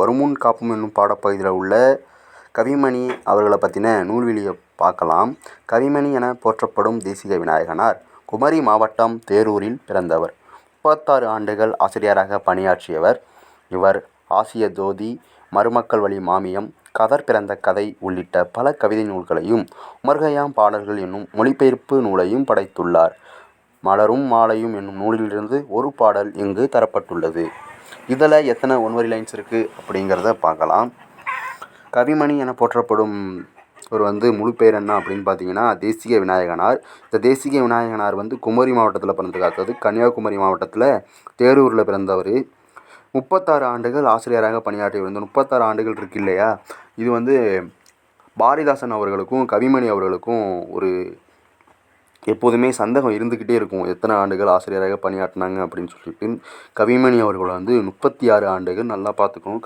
வருமுன் காப்பும் என்னும் பாடப்பகுதியில் உள்ள கவிமணி அவர்களை பற்றின நூல்வெளியை பார்க்கலாம். கவிமணி என போற்றப்படும் தேசிக விநாயகனார் குமரி மாவட்டம் தேரூரில் பிறந்தவர். 36 ஆண்டுகள் ஆசிரியராக பணியாற்றியவர். இவர் ஆசிய ஜோதி, மருமக்கள் வழி மாமியம், கதர் பிறந்த கதை உள்ளிட்ட பல கவிதை நூல்களையும் உமர்கயாம் பாடல்கள் என்னும் மொழிபெயர்ப்பு நூலையும் படைத்துள்ளார். மலரும் மாலையும் என்னும் நூலிலிருந்து ஒரு பாடல் இங்கு தரப்பட்டுள்ளது. இதில் எத்தனை ஒன்வரி லைன்ஸ் இருக்குது அப்படிங்கிறத பார்க்கலாம். கவிமணி என போற்றப்படும் ஒரு முழு பேர் என்ன அப்படின்னு பார்த்தீங்கன்னா தேசிக விநாயகனார். இந்த தேசிக விநாயகனார் குமரி மாவட்டத்தில் பிறந்திருக்கார். அதாவது கன்னியாகுமரி மாவட்டத்தில் தேரூரில் பிறந்தவர். 36 ஆண்டுகள் ஆசிரியராக பணியாற்றியவர். இந்த 36 ஆண்டுகள் இருக்கு இல்லையா, இது பாரதிதாசன் அவர்களுக்கும் கவிமணி அவர்களுக்கும் ஒரு எப்போதுமே சந்தேகம் இருந்துக்கிட்டே இருக்கும். எத்தனை ஆண்டுகள் ஆசிரியராக பணியாற்றினாங்க அப்படின்னு சொல்லிட்டு. கவிமணி அவர்கள் 36 ஆண்டுகள், நல்லா பார்த்துக்கணும்.